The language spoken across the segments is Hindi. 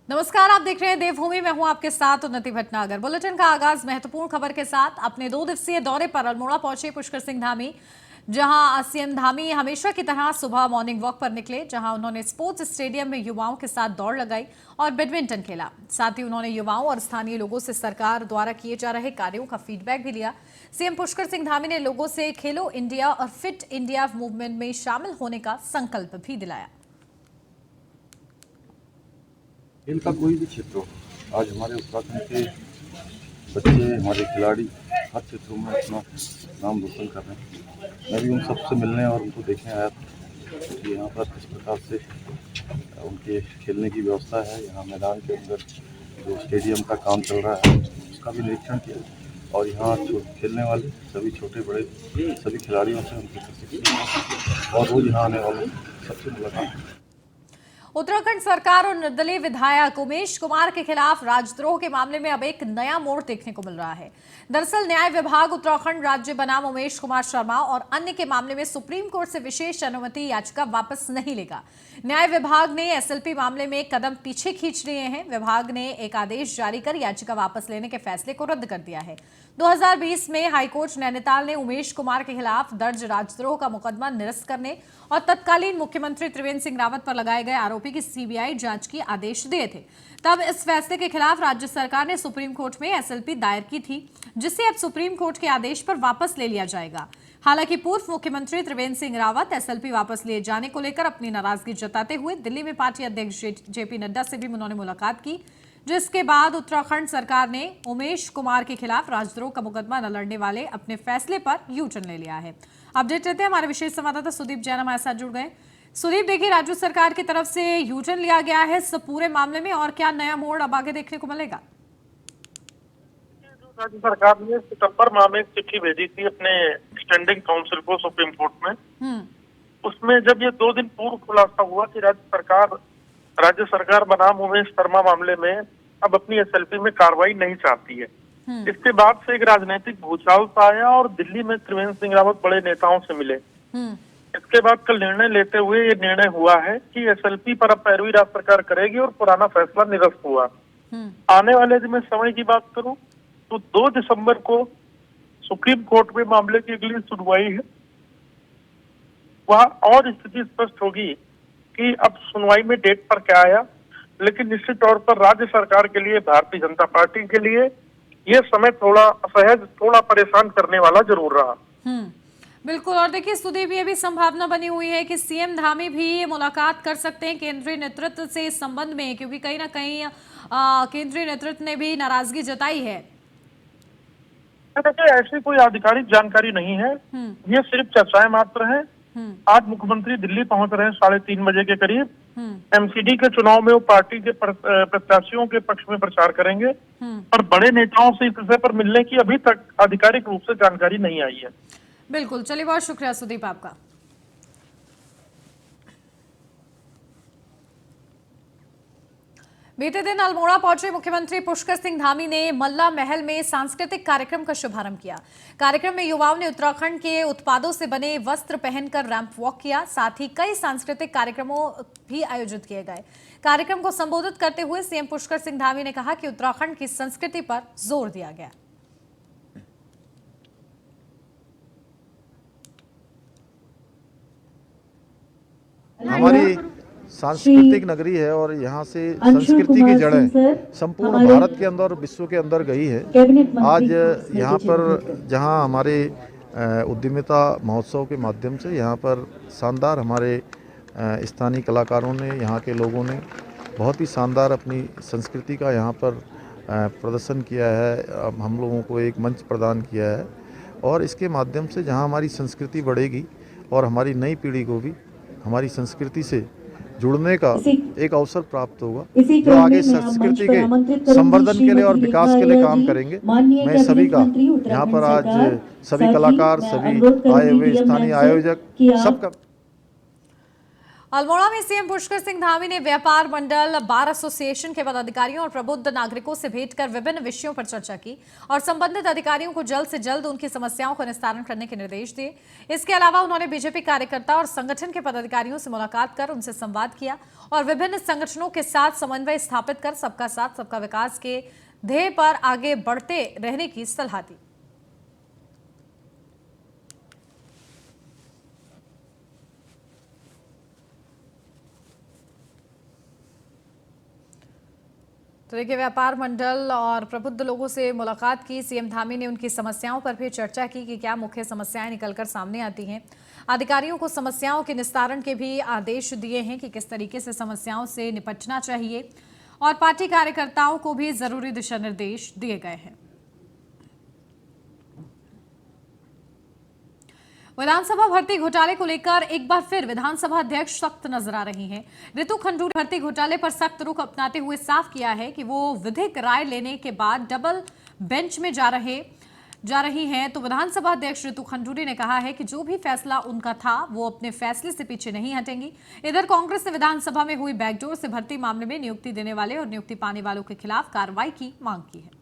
नमस्कार, आप देख रहे हैं देवभूमि। मैं हूं आपके साथ उन्नति भटनागर। बुलेटिन का आगाज महत्वपूर्ण खबर के साथ। अपने 2 दिवसीय दौरे पर अल्मोड़ा पहुंचे पुष्कर सिंह धामी, जहां सीएम धामी हमेशा की तरह सुबह मॉर्निंग वॉक पर निकले, जहां उन्होंने स्पोर्ट्स स्टेडियम में युवाओं के साथ दौड़ लगाई और बैडमिंटन खेला। साथ ही उन्होंने युवाओं और स्थानीय लोगों से सरकार द्वारा किए जा रहे कार्यों का फीडबैक भी लिया। सीएम पुष्कर सिंह धामी ने लोगों से खेलो इंडिया और फिट इंडिया मूवमेंट में शामिल होने का संकल्प भी दिलाया। खेल का कोई भी क्षेत्र हो, आज हमारे उत्तराखंड के बच्चे, हमारे खिलाड़ी हर क्षेत्रों में अपना नाम रोशन कर रहे हैं। मैं भी उन सबसे मिलने और उनको देखने आया था कि यहाँ पर किस प्रकार से उनके खेलने की व्यवस्था है। यहाँ मैदान के अंदर जो स्टेडियम का काम चल रहा है उसका भी निरीक्षण किया और यहाँ खेलने वाले सभी छोटे बड़े सभी खिलाड़ियों से उनके प्रशिक्षण और रोज यहाँ आने वालों सबसे मुलाकात। उत्तराखंड सरकार और निर्दलीय विधायक उमेश कुमार के खिलाफ राजद्रोह के मामले में अब एक नया मोड़ देखने को मिल रहा है। दरअसल न्याय विभाग उत्तराखंड राज्य बनाम उमेश कुमार शर्मा और अन्य के मामले में सुप्रीम कोर्ट से विशेष अनुमति याचिका वापस नहीं लेगा। न्याय विभाग ने एसएलपी मामले में एक कदम पीछे खींच लिए हैं। विभाग ने एक आदेश जारी कर याचिका वापस लेने के फैसले को रद्द कर दिया है। 2020 में हाईकोर्ट नैनीताल ने उमेश कुमार के खिलाफ दर्ज राजद्रोह का मुकदमा निरस्त करने और तत्कालीन मुख्यमंत्री त्रिवेंद्र सिंह रावत पर लगाए गए आरोपी की सीबीआई जांच की आदेश दिए थे। तब इस फैसले के खिलाफ राज्य सरकार ने सुप्रीम कोर्ट में एसएलपी दायर की थी, जिसे अब सुप्रीम कोर्ट के आदेश पर वापस ले लिया जाएगा। हालांकि पूर्व मुख्यमंत्री त्रिवेंद्र सिंह रावत एसएलपी वापस लिए जाने को लेकर अपनी नाराजगी जताते हुए दिल्ली में पार्टी अध्यक्ष जेपी नड्डा से भी उन्होंने मुलाकात की, जिसके बाद उत्तराखंड सरकार ने उमेश कुमार के खिलाफ राजद्रोह का मुकदमा न लड़ने वाले अपने फैसले पर यू टर्न ले लिया है। अपडेट लेते हैं, हमारे विशेष संवाददाता सुदीप जैन हमारे साथ जुड़ गए। सुदीप, देखिए, राज्य सरकार की तरफ से यू टर्न लिया गया है इस पूरे मामले में, और क्या नया मोड़ अब आगे देखने को मिलेगा? राज्य सरकार ने सितंबर माह में एक चिट्ठी भेजी थी अपने स्टैंडिंग काउंसिल को सुप्रीम कोर्ट में। उसमें जब ये 2 दिन पूर्व खुलासा हुआ कि राज्य सरकार बनाम उमेश शर्मा मामले में अब अपनी एसएलपी में कार्रवाई नहीं चाहती है, इसके बाद से एक राजनीतिक भूचाल सा आया और दिल्ली में त्रिवेंद्र सिंह रावत बड़े नेताओं से मिले। इसके बाद कल निर्णय लेते हुए ये निर्णय हुआ है कि एसएलपी पर अब पैरवी राज्य सरकार करेगी और पुराना फैसला निरस्त हुआ। आने वाले दिन में समय की बात करूं तो 2 दिसंबर को सुप्रीम कोर्ट में मामले की अगली सुनवाई है। वहां और स्थिति स्पष्ट होगी कि अब सुनवाई में डेट पर क्या आया, लेकिन निश्चित तौर पर राज्य सरकार के लिए, भारतीय जनता पार्टी के लिए यह समय थोड़ा असहज, थोड़ा परेशान करने वाला जरूर रहा। बिल्कुल। और देखिए सुदीप, ये भी संभावना बनी हुई है कि सीएम धामी भी मुलाकात कर सकते हैं केंद्रीय नेतृत्व से इस संबंध में, क्योंकि कहीं ना कहीं केंद्रीय नेतृत्व ने भी नाराजगी जताई है। देखिए, ऐसी कोई आधिकारिक जानकारी नहीं है, ये सिर्फ चर्चाएं मात्र है। आज मुख्यमंत्री दिल्ली पहुंच रहे हैं 3:30 बजे के करीब। एमसीडी के चुनाव में वो पार्टी के प्रत्याशियों के पक्ष में प्रचार करेंगे और बड़े नेताओं से इस विषय पर मिलने की अभी तक आधिकारिक रूप से जानकारी नहीं आई है। बिल्कुल, चलिए, बहुत शुक्रिया सुदीप आपका। बीते दिन अल्मोड़ा पहुंचे मुख्यमंत्री पुष्कर सिंह धामी ने मल्ला महल में सांस्कृतिक कार्यक्रम का शुभारंभ किया। कार्यक्रम में युवाओं ने उत्तराखंड के उत्पादों से बने वस्त्र पहनकर रैंप वॉक किया। साथ ही कई सांस्कृतिक कार्यक्रमों भी आयोजित किए गए। कार्यक्रम को संबोधित करते हुए सीएम पुष्कर सिंह धामी ने कहा कि उत्तराखंड की संस्कृति पर जोर दिया गया। हमारी सांस्कृतिक नगरी है और यहाँ से संस्कृति की जड़ें संपूर्ण भारत के अंदर और विश्व के अंदर गई है। आज यहाँ पर जहाँ हमारे उद्यमिता महोत्सव के माध्यम से यहाँ पर शानदार हमारे स्थानीय कलाकारों ने, यहाँ के लोगों ने बहुत ही शानदार अपनी संस्कृति का यहाँ पर प्रदर्शन किया है। हम लोगों को एक मंच प्रदान किया है और इसके माध्यम से जहाँ हमारी संस्कृति बढ़ेगी और हमारी नई पीढ़ी को भी हमारी संस्कृति से जुड़ने का एक अवसर प्राप्त होगा, जो आगे संस्कृति के संवर्धन के लिए और विकास के लिए काम करेंगे। मैं सभी का यहाँ पर आज सभी कलाकार, सभी आए हुए स्थानीय आयोजक सबका अल्मोड़ा में सीएम पुष्कर सिंह धामी ने व्यापार मंडल बार एसोसिएशन के पदाधिकारियों और प्रबुद्ध नागरिकों से भेंट कर विभिन्न विषयों पर चर्चा की और संबंधित अधिकारियों को जल्द से जल्द उनकी समस्याओं का निस्तारण करने के निर्देश दिए। इसके अलावा उन्होंने बीजेपी कार्यकर्ता और संगठन के पदाधिकारियों से मुलाकात कर उनसे संवाद किया और विभिन्न संगठनों के साथ समन्वय स्थापित कर सबका साथ सबका विकास के ध्येय पर आगे बढ़ते रहने की सलाह दी। तो देखिए, व्यापार मंडल और प्रबुद्ध लोगों से मुलाकात की सीएम धामी ने उनकी समस्याओं पर भी चर्चा की कि क्या मुख्य समस्याएं निकलकर सामने आती हैं। अधिकारियों को समस्याओं के निस्तारण के भी आदेश दिए हैं कि किस तरीके से समस्याओं से निपटना चाहिए और पार्टी कार्यकर्ताओं को भी जरूरी दिशा निर्देश दिए गए हैं। विधानसभा भर्ती घोटाले को लेकर एक बार फिर विधानसभा अध्यक्ष सख्त नजर आ रही हैं। रितु खंडूरी भर्ती घोटाले पर सख्त रुख अपनाते हुए साफ किया है कि वो विधिक राय लेने के बाद डबल बेंच में जा रही हैं। तो विधानसभा अध्यक्ष रितु खंडूरी ने कहा है कि जो भी फैसला उनका था वो अपने फैसले से पीछे नहीं हटेंगी। इधर कांग्रेस ने विधानसभा में हुई बैकडोर से भर्ती मामले में नियुक्ति देने वाले और नियुक्ति पाने वालों के खिलाफ कार्रवाई की मांग की है।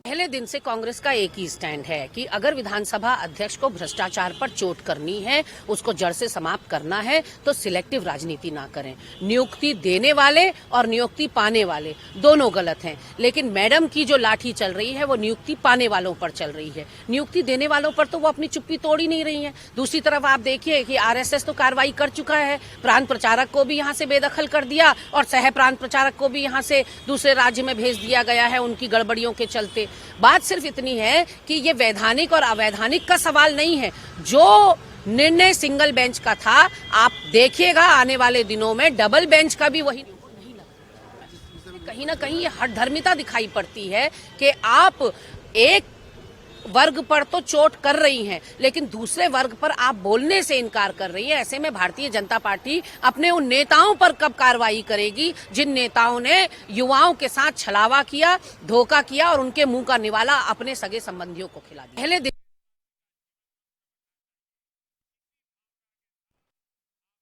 पहले दिन से कांग्रेस का एक ही स्टैंड है कि अगर विधानसभा अध्यक्ष को भ्रष्टाचार पर चोट करनी है, उसको जड़ से समाप्त करना है, तो सिलेक्टिव राजनीति ना करें। नियुक्ति देने वाले और नियुक्ति पाने वाले दोनों गलत हैं, लेकिन मैडम की जो लाठी चल रही है वो नियुक्ति पाने वालों पर चल रही है। नियुक्ति देने वालों पर तो वो अपनी चुप्पी तोड़ ही नहीं रही है। दूसरी तरफ आप देखिए कि आरएसएस तो कार्रवाई कर चुका है, प्रांत प्रचारक को भी यहाँ से बेदखल कर दिया और सह प्रांत प्रचारक को भी यहाँ से दूसरे राज्य में भेज दिया गया है उनकी गड़बड़ियों के चलते। बात सिर्फ इतनी है कि ये वैधानिक और अवैधानिक का सवाल नहीं है। जो निर्णय सिंगल बेंच का था, आप देखिएगा आने वाले दिनों में डबल बेंच का भी वही नहीं लगा। कहीं ना कहीं ये हठधर्मिता दिखाई पड़ती है कि आप एक वर्ग पर तो चोट कर रही हैं, लेकिन दूसरे वर्ग पर आप बोलने से इनकार कर रही हैं। ऐसे में भारतीय जनता पार्टी अपने उन नेताओं पर कब कार्रवाई करेगी जिन नेताओं ने युवाओं के साथ छलावा किया, धोखा किया और उनके मुंह का निवाला अपने सगे संबंधियों को खिला दिया। पहले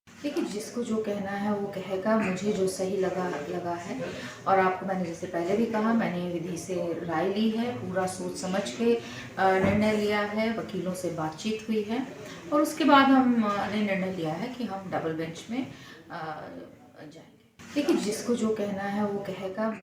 देखिए, जिसको जो कहना है वो कहेगा। मुझे जो सही लगा है और आपको मैंने जैसे पहले भी कहा, मैंने विधि से राय ली है, पूरा सोच समझ के निर्णय लिया है, वकीलों से बातचीत हुई है और उसके बाद हमने निर्णय लिया है कि हम डबल बेंच में जाएंगे। देखिए, जिसको जो कहना है वो कहेगा।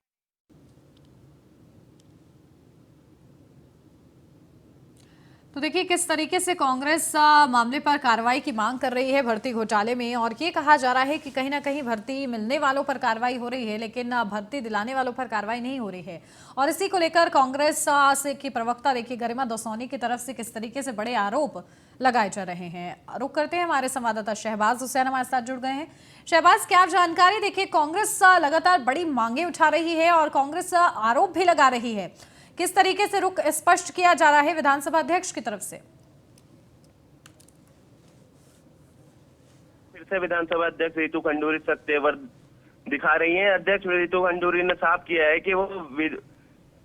तो देखिए किस तरीके से कांग्रेस मामले पर कार्रवाई की मांग कर रही है भर्ती घोटाले में, और ये कहा जा रहा है कि कहीं ना कहीं भर्ती मिलने वालों पर कार्रवाई हो रही है लेकिन भर्ती दिलाने वालों पर कार्रवाई नहीं हो रही है। और इसी को लेकर कांग्रेस से की प्रवक्ता देखिए गरिमा दसौनी की तरफ से किस तरीके से बड़े आरोप लगाए जा रहे हैं। रुक करते हैं, हमारे संवाददाता शहबाज हुसैन हमारे साथ जुड़ गए हैं। शहबाज, क्या जानकारी? देखिए, कांग्रेस लगातार बड़ी मांगे उठा रही है और कांग्रेस आरोप भी लगा रही है। किस तरीके से रुख स्पष्ट किया जा रहा है विधानसभा अध्यक्ष की तरफ से? फिर से विधानसभा अध्यक्ष रितु खंडूरी सख्त तेवर दिखा रही हैं। अध्यक्ष रितु खंडूरी ने साफ किया है कि वो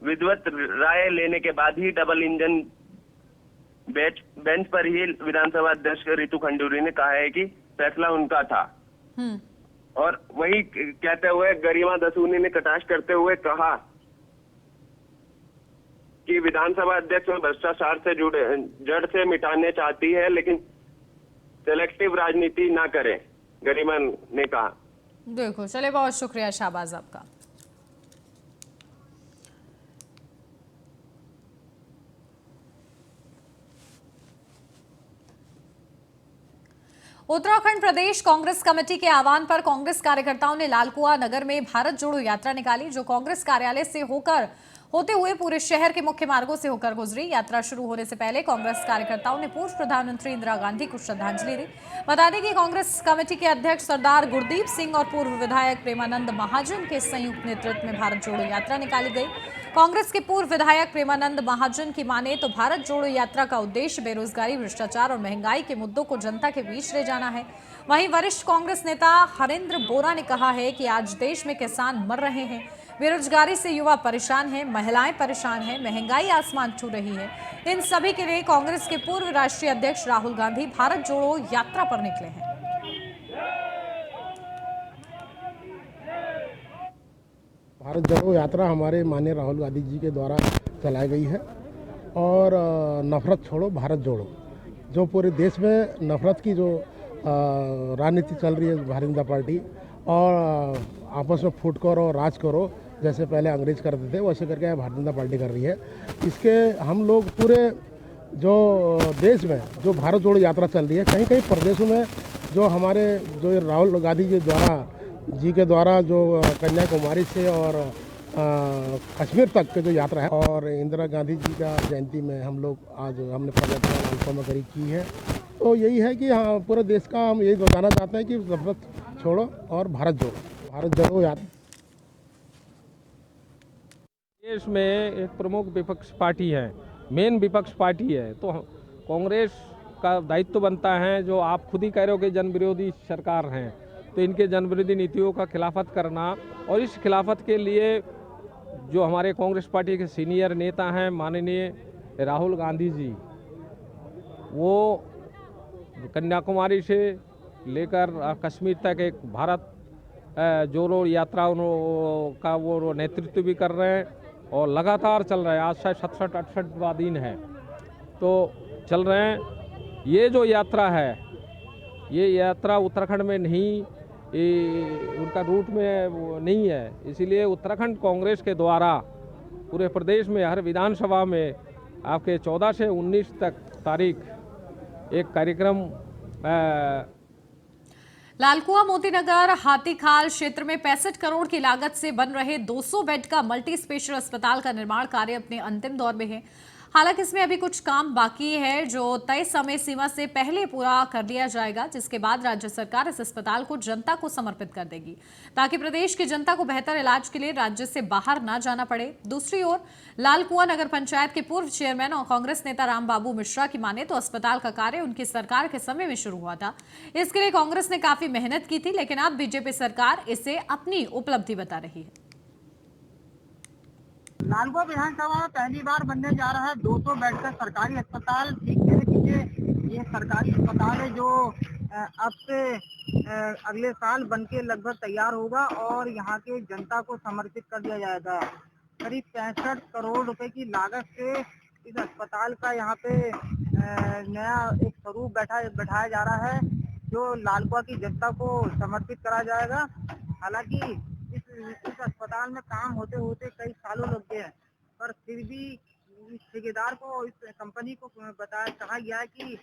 विधिवत राय लेने के बाद ही डबल इंजन बेंच पर ही विधानसभा अध्यक्ष रितु खंडूरी ने कहा है कि फैसला उनका था। और वही कहते हुए गरिमा दसौनी ने कटाक्ष करते हुए कहा कि विधानसभा अध्यक्ष भ्रष्टाचार से जुड़े जड़ से मिटाने चाहती है लेकिन सेलेक्टिव राजनीति ना करे, गरिमा ने कहा। देखो, चले, बहुत शुक्रिया शाहबाज आपका। उत्तराखंड प्रदेश कांग्रेस कमेटी के आह्वान पर कांग्रेस कार्यकर्ताओं ने लालकुआ नगर में भारत जोड़ो यात्रा निकाली, जो कांग्रेस कार्यालय से होते हुए पूरे शहर के मुख्य मार्गों से होकर गुजरी। यात्रा शुरू होने से पहले कांग्रेस कार्यकर्ताओं ने पूर्व प्रधानमंत्री इंदिरा गांधी को श्रद्धांजलि दी। बता दें कि कांग्रेस कमेटी के अध्यक्ष सरदार गुरदीप सिंह और पूर्व विधायक प्रेमानंद महाजन के संयुक्त नेतृत्व में भारत जोड़ो यात्रा निकाली गई। कांग्रेस के पूर्व विधायक प्रेमानंद महाजन की माने तो भारत जोड़ो यात्रा का उद्देश्य बेरोजगारी, भ्रष्टाचार और महंगाई के मुद्दों को जनता के बीच ले जाना है। वहीं वरिष्ठ कांग्रेस नेता हरेंद्र बोरा ने कहा है कि आज देश में किसान मर रहे हैं, बेरोजगारी से युवा परेशान हैं, महिलाएं परेशान हैं, महंगाई आसमान छू रही है। इन सभी के लिए कांग्रेस के पूर्व राष्ट्रीय अध्यक्ष राहुल गांधी भारत जोड़ो यात्रा पर निकले हैं। भारत जोड़ो यात्रा हमारे माननीय राहुल गांधी जी के द्वारा चलाई गई है और नफरत छोड़ो भारत जोड़ो, जो पूरे देश में नफरत की जो राजनीति चल रही है भारतीय जनता पार्टी और आपस में फूट करो और राज करो जैसे पहले अंग्रेज करते थे वैसे करके भारतीय जनता पार्टी कर रही है। इसके हम लोग पूरे जो देश में जो भारत जोड़ो यात्रा चल रही है, कहीं कहीं प्रदेशों में जो हमारे जो राहुल गांधी जी के द्वारा जो कन्याकुमारी से और कश्मीर तक के जो यात्रा है और इंदिरा गांधी जी का जयंती में हम लोग आज हमने पदयात्रा अल्फा में करी की है। तो यही है कि हाँ पूरे देश का हम यही बताना चाहते हैं कि नफरत छोड़ो और भारत जोड़ो, भारत जोड़ो यात्रा। देश में एक प्रमुख विपक्ष पार्टी है, मेन विपक्ष पार्टी है, तो कांग्रेस का दायित्व बनता है, जो आप खुद ही कह रहे हो कि जन विरोधी सरकार हैं, तो इनके जन विरोधी नीतियों का खिलाफत करना और इस खिलाफत के लिए जो हमारे कांग्रेस पार्टी के सीनियर नेता हैं माननीय राहुल गांधी जी, वो कन्याकुमारी से लेकर कश्मीर तक एक भारत जोड़ो यात्रा का वो नेतृत्व भी कर रहे हैं और लगातार चल रहे हैं। आज शायद 67-68वां दिन है तो चल रहे हैं। ये जो यात्रा है, ये यात्रा उत्तराखंड में नहीं, उनका रूट में नहीं है, इसीलिए उत्तराखंड कांग्रेस के द्वारा पूरे प्रदेश में हर विधानसभा में आपके 14 से 19 तक तारीख एक कार्यक्रम लालकुआं मोतीनगर हाथीखाल क्षेत्र में 65 करोड़ की लागत से बन रहे 200 बेड का मल्टी स्पेशल अस्पताल का निर्माण कार्य अपने अंतिम दौर में है। हालांकि इसमें अभी कुछ काम बाकी है जो तय समय सीमा से पहले पूरा कर लिया जाएगा, जिसके बाद राज्य सरकार इस अस्पताल को जनता को समर्पित कर देगी ताकि प्रदेश की जनता को बेहतर इलाज के लिए राज्य से बाहर ना जाना पड़े। दूसरी ओर लालकुआं नगर पंचायत के पूर्व चेयरमैन और कांग्रेस नेता रामबाबू मिश्रा की माने तो अस्पताल का कार्य उनकी सरकार के समय में शुरू हुआ था। इसके लिए कांग्रेस ने काफी मेहनत की थी, लेकिन अब बीजेपी सरकार इसे अपनी उपलब्धि बता रही है। लालकुआं विधानसभा में पहली बार बनने जा रहा है 200 बेड का सरकारी अस्पताल। ठीक मेरे पीछे ये सरकारी अस्पताल है जो अब से अगले साल बनके लगभग तैयार होगा और यहाँ के जनता को समर्पित कर दिया जाएगा। करीब 65 करोड़ रुपए की लागत से इस अस्पताल का यहाँ पे नया एक स्वरूप बैठाया जा रहा है जो लालकुआं की जनता को समर्पित करा जाएगा। हालांकि इस अस्पताल में काम होते होते कई सालों लग गए हैं, पर फिर भी इस ठेकेदार को, इस कंपनी को कहा गया है कि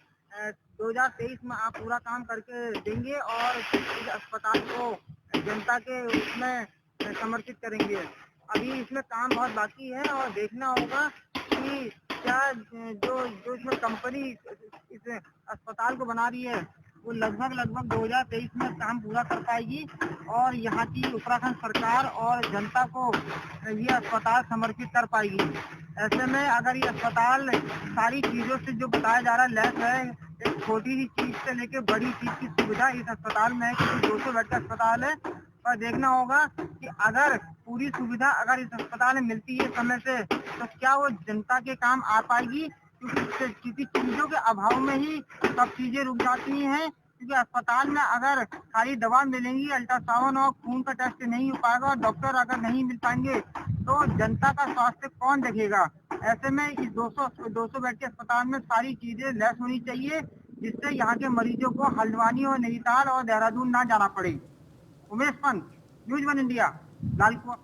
2023 में आप पूरा काम करके देंगे और इस अस्पताल को जनता के उसमें समर्पित करेंगे। अभी इसमें काम बहुत बाकी है और देखना होगा कि क्या जो इसमें कंपनी इस अस्पताल को बना रही है वो लगभग 2023 में काम पूरा कर पाएगी और यहाँ की उत्तराखंड सरकार और जनता को ये अस्पताल समर्पित कर पाएगी। ऐसे में अगर ये अस्पताल सारी चीजों से जो बताया जा रहा है लैस है, एक छोटी सी चीज से लेके बड़ी चीज की सुविधा इस अस्पताल में है, क्योंकि 200 बेड का अस्पताल है। पर देखना होगा कि अगर पूरी सुविधा अगर इस अस्पताल में मिलती है समय से तो क्या वो जनता के काम आ पाएगी, क्योंकि किसी चीजों के अभाव में ही सब चीजें रुक जाती हैं। क्योंकि अस्पताल में अगर खाली दवा मिलेंगी, अल्ट्रासाउंड और खून का टेस्ट नहीं हो पाएगा और डॉक्टर अगर नहीं मिल पाएंगे तो जनता का स्वास्थ्य कौन देखेगा। ऐसे में इस 200 बेड के अस्पताल में सारी चीजें लैस होनी चाहिए जिससे यहाँ के मरीजों को हल्द्वानी और नैनीताल और देहरादून ना जाना पड़े। Umesh Pant, news 1 India, Lalkuan.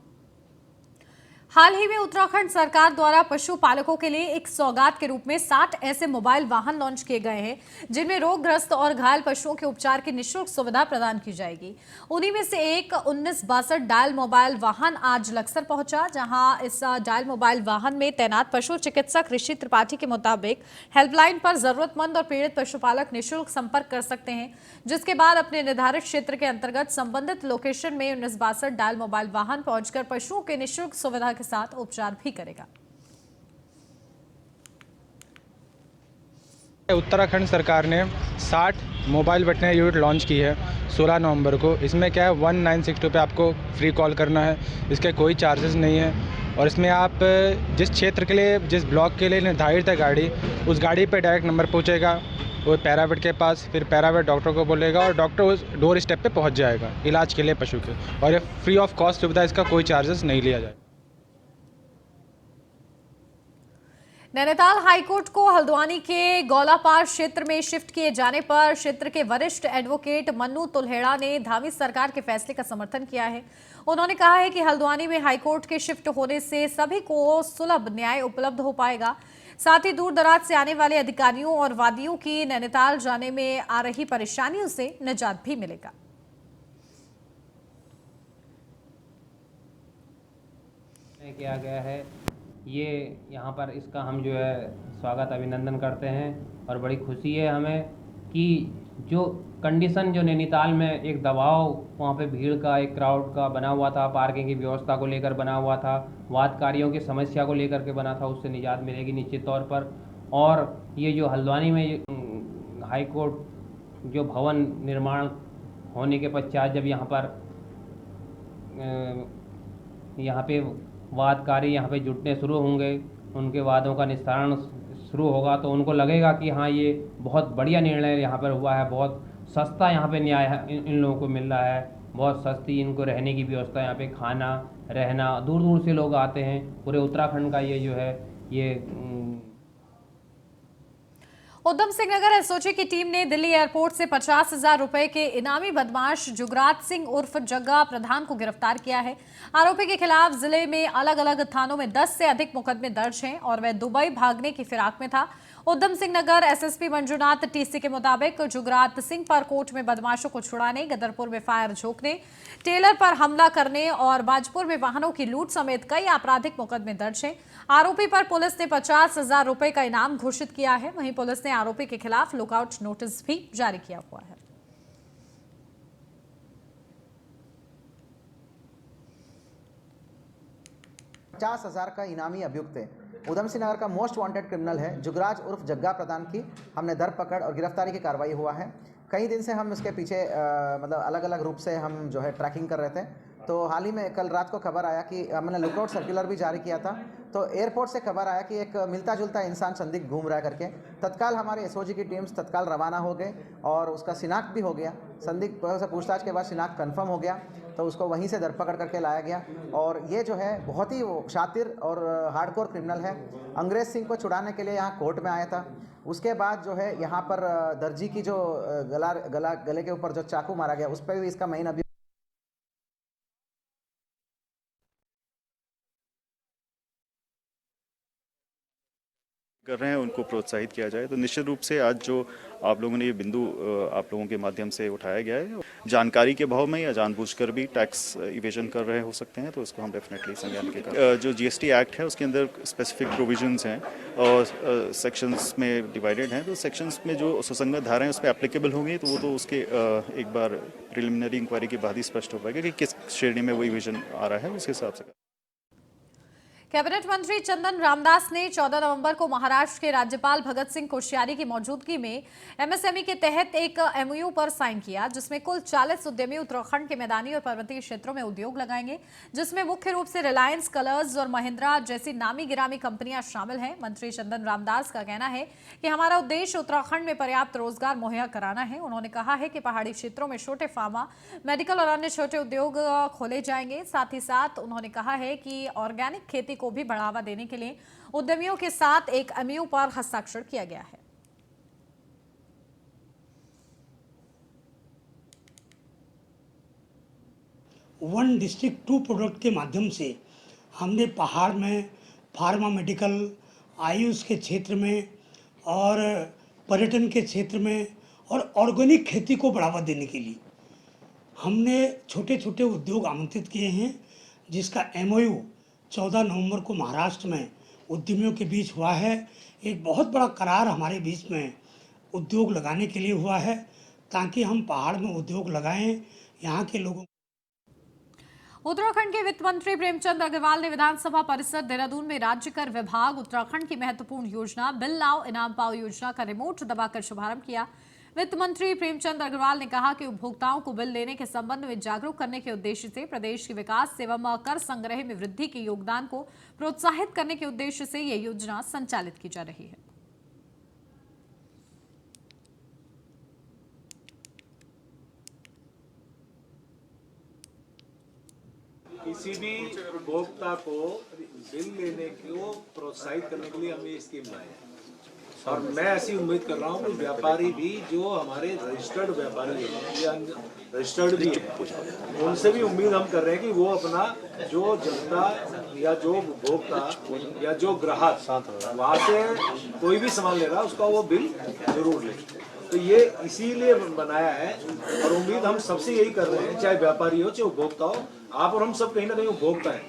हाल ही में उत्तराखंड सरकार द्वारा पशुपालकों के लिए एक सौगात के रूप में 60 ऐसे मोबाइल वाहन लॉन्च किए गए हैं जिनमें रोगग्रस्त और घायल पशुओं के उपचार की निःशुल्क सुविधा प्रदान की जाएगी। उन्हीं में से एक 1962 डायल मोबाइल वाहन आज लक्सर पहुंचा, जहां इस डायल मोबाइल वाहन में तैनात पशु चिकित्सक ऋषि त्रिपाठी के मुताबिक हेल्पलाइन पर जरूरतमंद और पीड़ित पशुपालक निःशुल्क संपर्क कर सकते हैं, जिसके बाद अपने निर्धारित क्षेत्र के अंतर्गत संबंधित लोकेशन में 1962 डायल मोबाइल वाहन पहुंचकर पशुओं के निःशुल्क सुविधा के साथ उपचार भी करेगा। उत्तराखंड सरकार ने 60 मोबाइल वेटनरी यूनिट लॉन्च की है 16 नवंबर को। इसमें क्या है 1962 पे आपको फ्री कॉल करना है, इसके कोई चार्जेस नहीं है। और इसमें आप जिस क्षेत्र के लिए, जिस ब्लॉक के लिए निर्धारित है गाड़ी, उस गाड़ी पे डायरेक्ट नंबर पहुंचेगा वो पैरावेट के पास, फिर पैरावेट डॉक्टर को बोलेगा और डॉक्टर उस डोर स्टेप पे पहुंच जाएगा इलाज के लिए पशु के। और ये फ्री ऑफ कॉस्ट सुविधा, इसका कोई चार्जेस नहीं लिया जाए। नैनीताल हाईकोर्ट को हल्द्वानी के गौलापार क्षेत्र में शिफ्ट किए जाने पर क्षेत्र के वरिष्ठ एडवोकेट मन्नू तुल्हेड़ा ने धामी सरकार के फैसले का समर्थन किया है। उन्होंने कहा है कि हल्द्वानी में हाईकोर्ट के शिफ्ट होने से सभी को सुलभ न्याय उपलब्ध हो पाएगा, साथ ही दूर दराज से आने वाले अधिकारियों और वादियों की नैनीताल जाने में आ रही परेशानियों से निजात भी मिलेगा। किया गया है ये यहाँ पर, इसका हम जो है स्वागत अभिनंदन करते हैं और बड़ी खुशी है हमें कि जो कंडीशन जो नैनीताल में एक दबाव वहाँ पे भीड़ का, एक क्राउड का बना हुआ था, पार्किंग की व्यवस्था को लेकर बना हुआ था, वादकारियों की समस्या को लेकर के बना था, उससे निजात मिलेगी निश्चित तौर पर। और ये जो हल्द्वानी में हाई कोर्ट जो भवन निर्माण होने के पश्चात जब यहाँ पे वादकारी यहाँ पे जुटने शुरू होंगे, उनके वादों का निस्तारण शुरू होगा, तो उनको लगेगा कि हाँ ये बहुत बढ़िया निर्णय यहाँ पर हुआ है, बहुत सस्ता यहाँ पे न्याय इन लोगों को मिल रहा है, बहुत सस्ती इनको रहने की व्यवस्था, यहाँ पे खाना रहना, दूर दूर से लोग आते हैं। पूरे उत्तराखंड का ये जो है ये उधम सिंह नगर एसओजी की टीम ने दिल्ली एयरपोर्ट से 50,000 रुपए के इनामी बदमाश जुगराज सिंह उर्फ जग्गा प्रधान को गिरफ्तार किया है। आरोपी के खिलाफ जिले में अलग अलग थानों में 10 से अधिक मुकदमे दर्ज हैं और वह दुबई भागने की फिराक में था। उधम सिंह नगर एसएसपी मंजुनाथ टीसी के मुताबिक जुगराज सिंह पर कोर्ट में बदमाशों को छुड़ाने, गदरपुर में फायर झोंकने, टेलर पर हमला करने और बाजपुर में वाहनों की लूट समेत कई आपराधिक मुकदमे दर्ज हैं। आरोपी पर पुलिस ने 50,000 रुपए का इनाम घोषित किया है। वहीं पुलिस ने आरोपी के खिलाफ लुकआउट नोटिस भी जारी किया हुआ है। $50,000 का इनामी अभियुक्त है। उधम सिंह नगर का मोस्ट वांटेड क्रिमिनल है जुगराज उर्फ जग्गा प्रधान की हमने धरपकड़ और गिरफ्तारी की कार्रवाई हुआ है। कई दिन से हम इसके पीछे मतलब अलग अलग रूप से हम जो है ट्रैकिंग कर रहे थे। तो हाल ही में कल रात को खबर आया कि हमने लुकआउट सर्कुलर भी जारी किया था, तो एयरपोर्ट से खबर आया कि एक मिलता जुलता इंसान संदिग्ध घूम रहा है करके। तत्काल हमारे एसओजी की टीम्स तत्काल रवाना हो गए और उसका शिनाख्त भी हो गया। संदिग्ध से पूछताछ के बाद शिनाख्त कंफर्म हो गया, तो उसको वहीं से धरपकड़ करके लाया गया। और ये जो है बहुत ही शातिर और हार्डकोर क्रिमिनल है। अंग्रेज सिंह को छुड़ाने के लिए यहाँ कोर्ट में आया था। उसके बाद जो है यहाँ पर दर्जी की जो गले के ऊपर जो चाकू मारा गया, उस पर भी इसका मेन अभी कर रहे हैं, उनको प्रोत्साहित किया जाए। तो निश्चित रूप से आज जो आप लोगों ने ये बिंदु आप लोगों के माध्यम से उठाया गया है, जानकारी के भाव में या जानबूझकर भी टैक्स इवेजन कर रहे हो सकते हैं, तो इसको हम डेफिनेटली संज्ञान लेकर जो जीएसटी एक्ट है उसके अंदर स्पेसिफिक प्रोविजंस हैं और सेक्शंस में डिवाइडेड हैं। तो सेक्शंस में जो सुसंगत धाराएं उस पर एप्लीकेबल होंगी, तो वो तो उसके एक बार प्रिलिमिनरी इंक्वायरी के बाद ही स्पष्ट हो पाएगा कि किस श्रेणी में वो इवेजन आ रहा है, उस हिसाब से। कैबिनेट मंत्री चंदन रामदास ने 14 नवंबर को महाराष्ट्र के राज्यपाल भगत सिंह कोश्यारी की मौजूदगी में एमएसएमई के तहत एक एमओयू पर साइन किया, जिसमें कुल 40 उद्यमी उत्तराखंड के मैदानी और पर्वतीय क्षेत्रों में उद्योग लगाएंगे, जिसमें मुख्य रूप से रिलायंस, कलर्स और महिंद्रा जैसी नामी गिरामी कंपनियां शामिल हैं। मंत्री चंदन रामदास का कहना है कि हमारा उद्देश्य उत्तराखंड में पर्याप्त रोजगार मुहैया कराना है। उन्होंने कहा है कि पहाड़ी क्षेत्रों में छोटे फार्मा, मेडिकल और अन्य छोटे उद्योग खोले जाएंगे। साथ ही साथ उन्होंने कहा है कि ऑर्गेनिक खेती को भी बढ़ावा देने के लिए उद्यमियों के साथ एक एमओयू पर हस्ताक्षर किया गया है। वन डिस्ट्रिक्ट टू प्रोडक्ट के माध्यम से हमने पहाड़ में फार्मा, मेडिकल, आयुष के क्षेत्र में और पर्यटन के क्षेत्र में और ऑर्गेनिक खेती को बढ़ावा देने के लिए हमने छोटे छोटे उद्योग आमंत्रित किए हैं, जिसका एमओयू 14 नवंबर को महाराष्ट्र में उद्यमियों के बीच हुआ है। एक बहुत बड़ा करार हमारे बीच में उद्योग लगाने के लिए हुआ है, ताकि हम पहाड़ में उद्योग लगाएं, यहाँ के लोगों। उत्तराखंड के वित्त मंत्री प्रेमचंद अग्रवाल ने विधानसभा परिसर देहरादून में राज्य कर विभाग उत्तराखंड की महत्वपूर्ण योजना बिल लाओ इनाम पाओ योजना का रिमोट दबाकर शुभारंभ किया। वित्त मंत्री प्रेमचंद अग्रवाल ने कहा कि उपभोक्ताओं को बिल लेने के संबंध में जागरूक करने के उद्देश्य से प्रदेश के विकास एवं कर संग्रह में वृद्धि के योगदान को प्रोत्साहित करने के उद्देश्य से यह योजना संचालित की जा रही है। किसी भी उपभोक्ता को बिल लेने को प्रोत्साहित करने के लिए हमने ये स्कीम लाए है और मैं ऐसी उम्मीद कर रहा हूँ कि व्यापारी भी जो हमारे रजिस्टर्ड व्यापारी हैं या रजिस्टर्ड भी हैं, उनसे भी उम्मीद हम कर रहे हैं कि वो अपना जो जनता या जो उपभोक्ता या जो ग्राहक वहाँ से कोई भी सामान ले रहा है उसका वो बिल जरूर ले। तो ये इसीलिए बनाया है और उम्मीद हम सबसे यही कर रहे हैं, चाहे व्यापारी हो चाहे उपभोक्ता हो, आप और हम सब कहीं ना कहीं उपभोक्ता हैं।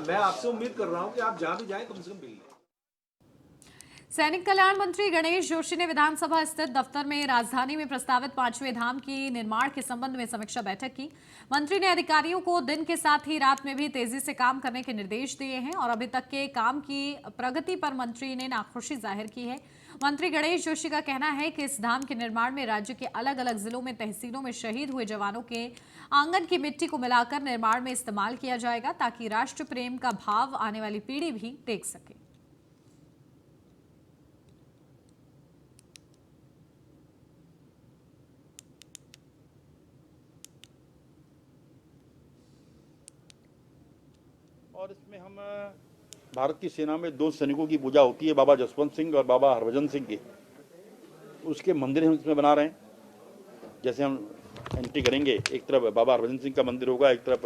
मैं आपसे उम्मीद कर रहा हूं कि आप जहां भी जाएं कम से कम बिल लें। सैनिक कल्याण मंत्री गणेश जोशी ने विधानसभा स्थित दफ्तर में राजधानी में प्रस्तावित 5वें धाम की निर्माण के संबंध में समीक्षा बैठक की। मंत्री ने अधिकारियों को दिन के साथ ही रात में भी तेजी से काम करने के निर्देश दिए हैं और अभी तक के काम की प्रगति पर मंत्री ने नाखुशी जाहिर की है। मंत्री गणेश जोशी का कहना है कि इस धाम के निर्माण में राज्य के अलग अलग जिलों में तहसीलों में शहीद हुए जवानों के आंगन की मिट्टी को मिलाकर निर्माण में इस्तेमाल किया जाएगा ताकि राष्ट्र प्रेम का भाव आने वाली पीढ़ी भी देख सके। और इसमें हम भारत की सेना में 2 सैनिकों की पूजा होती है, बाबा जसवंत सिंह और बाबा हरभजन सिंह की। उसके मंदिर हम इसमें बना रहे हैं। जैसे हम एंट्री करेंगे, एक तरफ बाबा हरभजन सिंह का मंदिर होगा, एक तरफ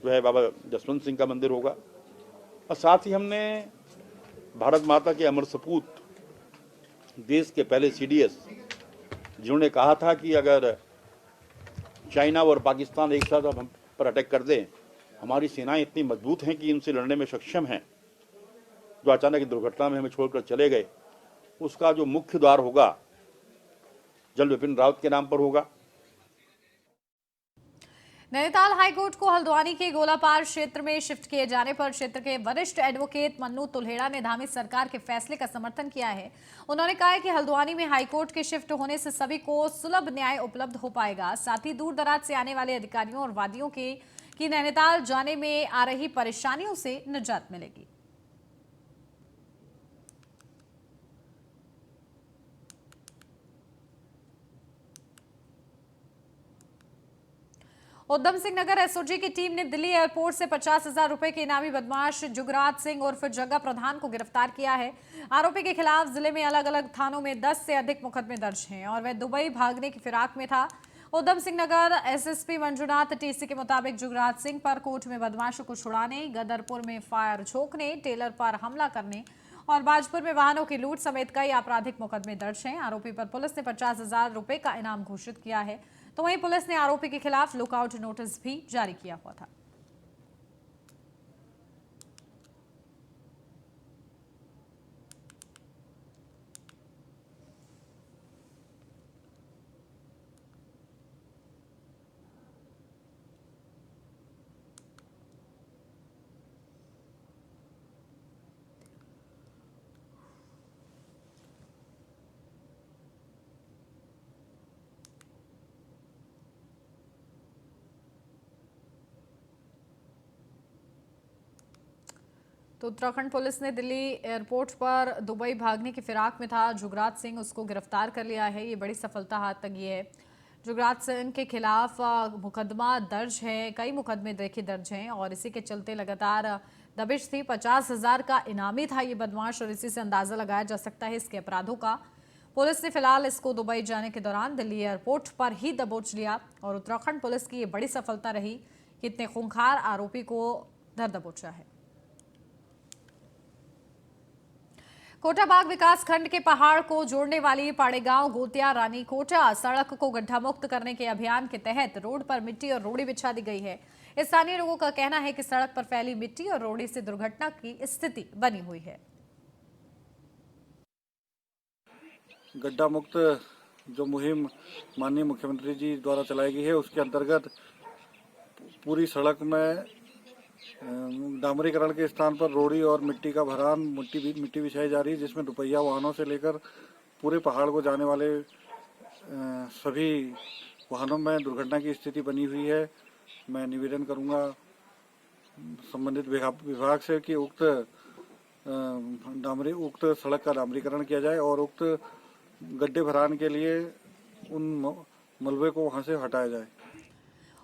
जो है बाबा जसवंत सिंह का मंदिर होगा। और साथ ही हमने भारत माता के अमर सपूत, देश के पहले CDS, जिन्होंने कहा था कि अगर चाइना और पाकिस्तान एक साथ हम पर अटैक कर दें, हमारी सेनाएं इतनी मजबूत हैं कि इनसे लड़ने में सक्षम हैं। जो अचानक दुर्घटना में हमें छोड़कर चले गए, उसका जो मुख्य द्वार होगा जनरल विपिन रावत के नाम पर होगा। नैनीताल हाईकोर्ट को हल्द्वानी के गोलापार क्षेत्र में शिफ्ट किए जाने पर क्षेत्र के वरिष्ठ एडवोकेट मन्नू तुल्हेड़ा ने धामी सरकार के फैसले का समर्थन किया है। उन्होंने कहा है कि हल्द्वानी में हाईकोर्ट के शिफ्ट होने से सभी को सुलभ न्याय उपलब्ध हो पाएगा। साथ ही दूर दराज से आने वाले अधिकारियों और वादियों की नैनीताल जाने में आ रही परेशानियों से निजात मिलेगी। उधम सिंह नगर एसओजी की टीम ने दिल्ली एयरपोर्ट से 50,000 रुपए के इनामी बदमाश जुगराज सिंह उर्फ जग्गा प्रधान को गिरफ्तार किया है। आरोपी के खिलाफ जिले में अलग अलग थानों में 10 से अधिक मुकदमे दर्ज हैं और वह दुबई भागने की फिराक में था। उधम सिंह नगर एसएसपी मंजुनाथ टीसी के मुताबिक जुगराज सिंह पर कोर्ट में बदमाशों को छुड़ाने, गदरपुर में फायर झोंकने, टेलर पर हमला करने और बाजपुर में वाहनों की लूट समेत कई आपराधिक मुकदमे दर्ज हैं। आरोपी पर पुलिस ने 50,000 रुपए का इनाम घोषित किया है, तो वहीं पुलिस ने आरोपी के खिलाफ लुकआउट नोटिस भी जारी किया हुआ था। तो उत्तराखंड पुलिस ने दिल्ली एयरपोर्ट पर दुबई भागने की फिराक में था जुगराज सिंह, उसको गिरफ्तार कर लिया है। ये बड़ी सफलता हाथ तक ये है। जुगराज सिंह के खिलाफ मुकदमा दर्ज है, कई मुकदमे देखिए दर्ज हैं और इसी के चलते लगातार दबिश थी। 50,000 का इनामी था ये बदमाश और इसी से अंदाजा लगाया जा सकता है इसके अपराधों का। पुलिस ने फिलहाल इसको दुबई जाने के दौरान दिल्ली एयरपोर्ट पर ही दबोच लिया और उत्तराखंड पुलिस की ये बड़ी सफलता रही कि इतने खूंखार आरोपी को धर दबोचा है। कोटाबाग विकास खंड के पहाड़ को जोड़ने वाली पाड़ेगांव गोतिया रानी कोटा सड़क को गड्ढा मुक्त करने के अभियान के तहत रोड पर मिट्टी और रोड़ी बिछा दी गई है। स्थानीय लोगों का कहना है कि सड़क पर फैली मिट्टी और रोड़ी से दुर्घटना की स्थिति बनी हुई है। गड्ढा मुक्त जो मुहिम माननीय मुख्यमंत्री जी द्वारा चलाई गई है, उसके अंतर्गत पूरी सड़क में डामरीकरण के स्थान पर रोड़ी और मिट्टी का भरान, मिट्टी बिछाई जा रही है, जिसमें दुपहिया वाहनों से लेकर पूरे पहाड़ को जाने वाले सभी वाहनों में दुर्घटना की स्थिति बनी हुई है। मैं निवेदन करूंगा संबंधित विभाग से कि उक्त सड़क का डामरीकरण किया जाए और उक्त गड्ढे भरान के लिए उन मलबे को वहां से हटाया जाए।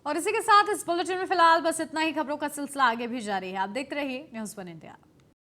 और इसी के साथ इस बुलेटिन में फिलहाल बस इतना ही। खबरों का सिलसिला आगे भी जारी है। आप देखते रहिए न्यूज़ 1 इंडिया।